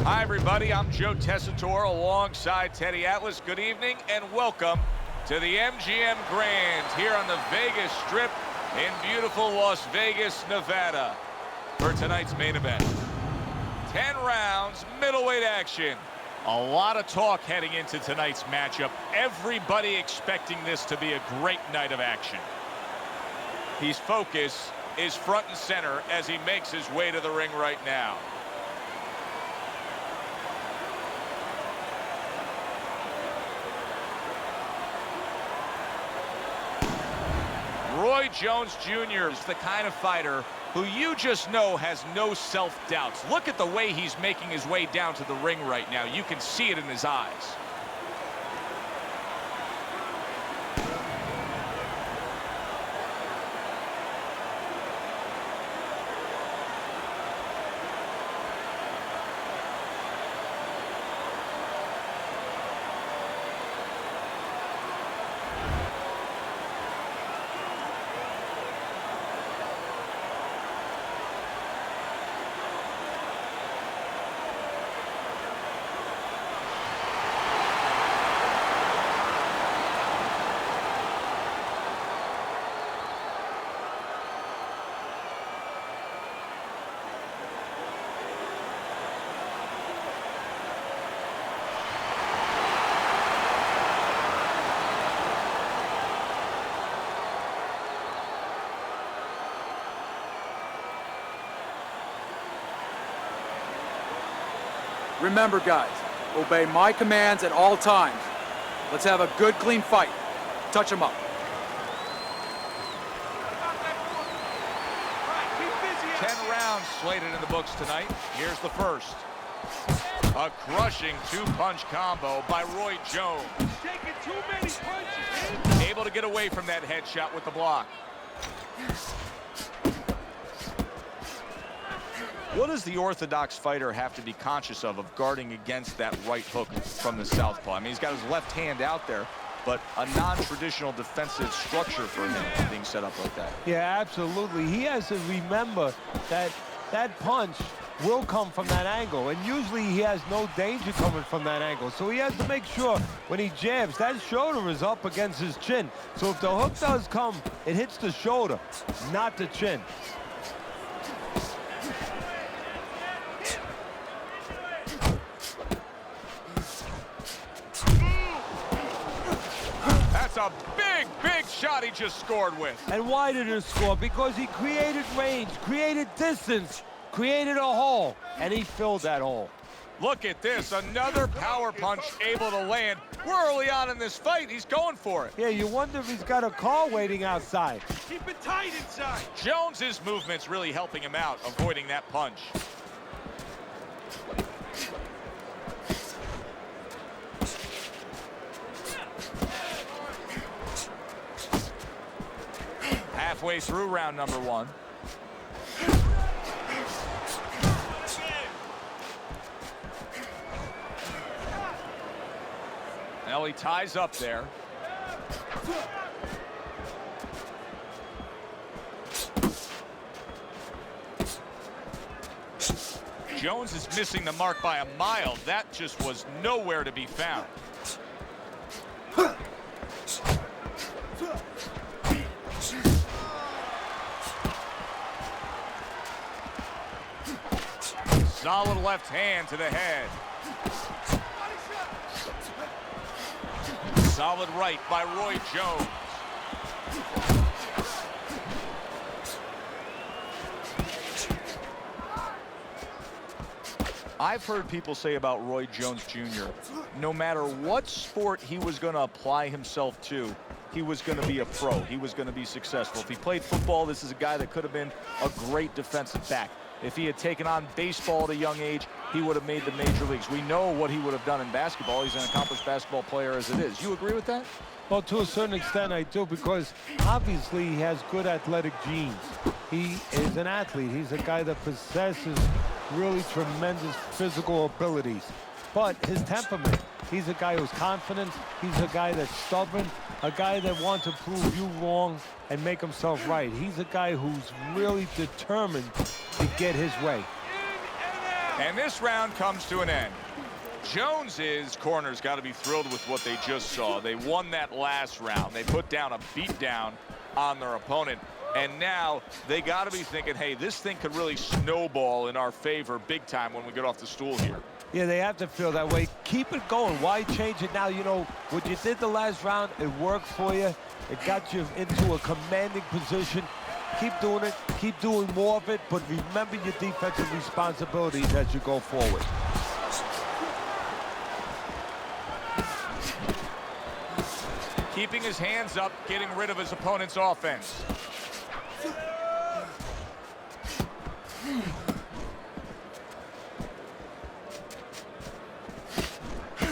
Hi, everybody. I'm Joe Tessitore alongside Teddy Atlas. Good evening and welcome to the MGM Grand here on the Vegas Strip in beautiful Las Vegas, Nevada for tonight's main event. 10 rounds, middleweight action. A lot of talk heading into tonight's matchup. Everybody expecting this to be a great night of action. His focus is front and center as he makes his way to the ring right now. Roy Jones Jr. is the kind of fighter who you just know has no self-doubts. Look at the way he's making his way down to the ring right now. You can see it in his eyes. Remember, guys, obey my commands at all times. Let's have a good, clean fight. Touch him up. 10 rounds slated in the books tonight. Here's the first. A crushing two-punch combo by Roy Jones. Taking too many punches. Able to get away from that headshot with the block. What does the orthodox fighter have to be conscious of guarding against that right hook from the southpaw? I mean, he's got his left hand out there, but a non-traditional defensive structure for him being set up like that. Yeah, absolutely. He has to remember that that punch will come from that angle, and usually he has no danger coming from that angle. So he has to make sure when he jabs, that shoulder is up against his chin. So if the hook does come, it hits the shoulder, not the chin. That's a big shot he just scored with. And why did he score? Because he created range, created distance, created a hole, and he filled that hole. Look at this, another power punch able to land. We're early on in this fight, he's going for it. Yeah, you wonder if he's got a car waiting outside. Keep it tight inside. Jones's movement's really helping him out, avoiding that punch. Halfway through round number one. Now he ties up there. Jones is missing the mark by a mile. That just was nowhere to be found. Solid left hand to the head. Solid right by Roy Jones. I've heard people say about Roy Jones Jr., no matter what sport he was going to apply himself to, he was going to be a pro. He was going to be successful. If he played football, this is a guy that could have been a great defensive back. If he had taken on baseball at a young age, he would have made the major leagues. We know what he would have done in basketball. He's an accomplished basketball player as it is. You agree with that? Well, to a certain extent, I do, because obviously he has good athletic genes. He is an athlete. He's a guy that possesses really tremendous physical abilities. But his temperament, he's a guy who's confident. He's a guy that's stubborn, a guy that wants to prove you wrong and make himself right. He's a guy who's really determined to get his way. In and out. And this round comes to an end. Jones's corner's got to be thrilled with what they just saw. They won that last round. They put down a beatdown on their opponent. And now they got to be thinking, hey, this thing could really snowball in our favor big time when we get off the stool here. Yeah, they have to feel that way. Keep it going. Why change it now? You know, what you did the last round, it worked for you. It got you into a commanding position. Keep doing it. Keep doing more of it. But remember your defensive responsibilities as you go forward. Keeping his hands up, getting rid of his opponent's offense.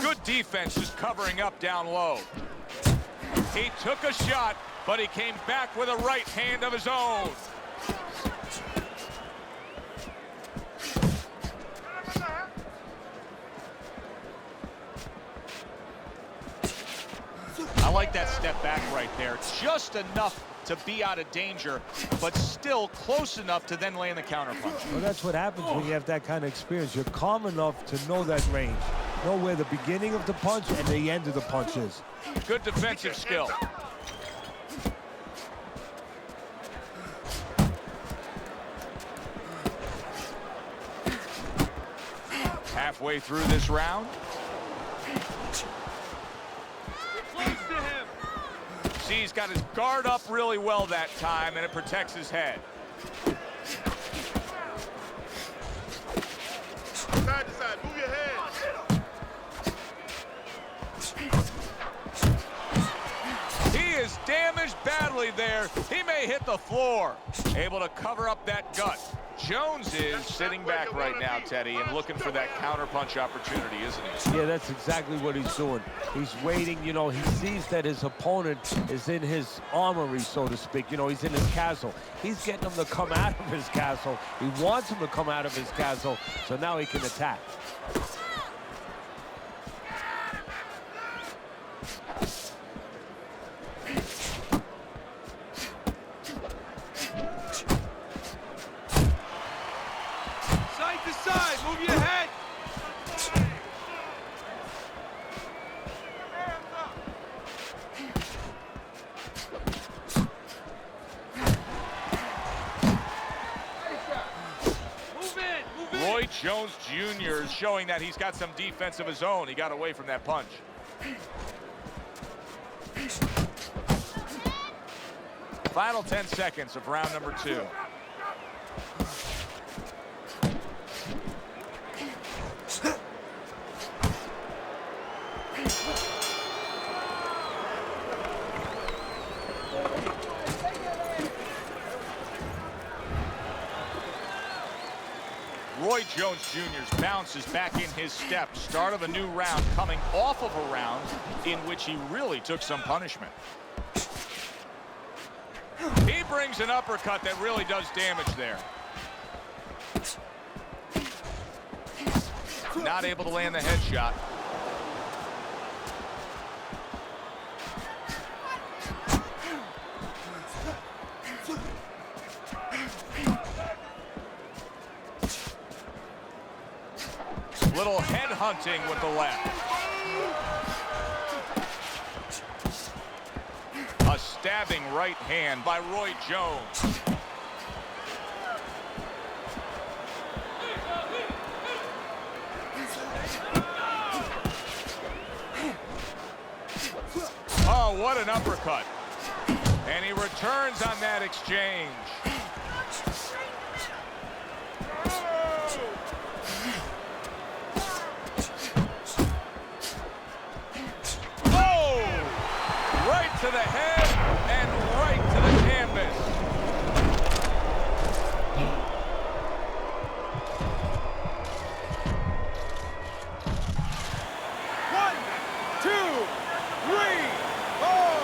Good defense just covering up down low. He took a shot, but he came back with a right hand of his own. I like that step back right there. Just enough to be out of danger, but still close enough to then land the counterpunch. Well, that's what happens when you have that kind of experience. You're calm enough to know that range. Know where the beginning of the punch and the end of the punch is. Good defensive skill. Halfway through this round. See, he's got his guard up really well that time, and it protects his head. Side to side, move your head. He is damaged badly there. He may hit the floor. Able to cover up that gut. Jones is sitting back right now, Teddy, and looking for that counterpunch opportunity, isn't he? Yeah, that's exactly what he's doing. He's waiting, you know, he sees that his opponent is in his armory, so to speak. You know, he's in his castle. He's getting him to come out of his castle. He wants him to come out of his castle, so now he can attack. Jones Jr. is showing that he's got some defense of his own. He got away from that punch. Final 10 seconds of round number 2. Roy Jones Jr.'s bounce is back in his step. Start of a new round, coming off of a round in which he really took some punishment. He brings an uppercut that really does damage there. Not able to land the headshot. Little head hunting with the left. A stabbing right hand by Roy Jones. Oh, what an uppercut. And he returns on that exchange. To the head and right to the canvas. One, two, three, 4,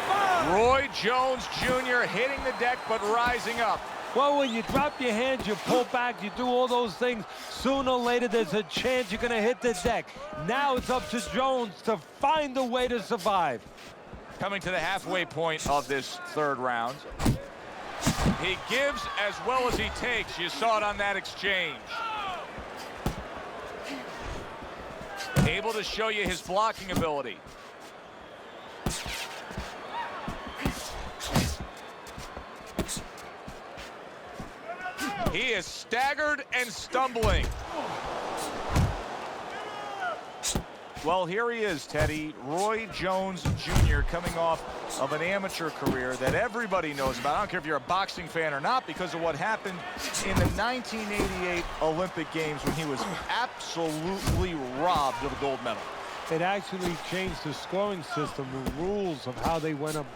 5. Roy Jones Jr. hitting the deck but rising up. Well, when you drop your hands, you pull back, you do all those things, sooner or later there's a chance you're going to hit the deck. Now it's up to Jones to find a way to survive. Coming to the halfway point of this third round. He gives as well as he takes. You saw it on that exchange. Able to show you his blocking ability. He is staggered and stumbling. Well, here he is, Teddy. Roy Jones Jr. coming off of an amateur career that everybody knows about. I don't care if you're a boxing fan or not, because of what happened in the 1988 Olympic Games when he was absolutely robbed of a gold medal. It actually changed the scoring system, the rules of how they went about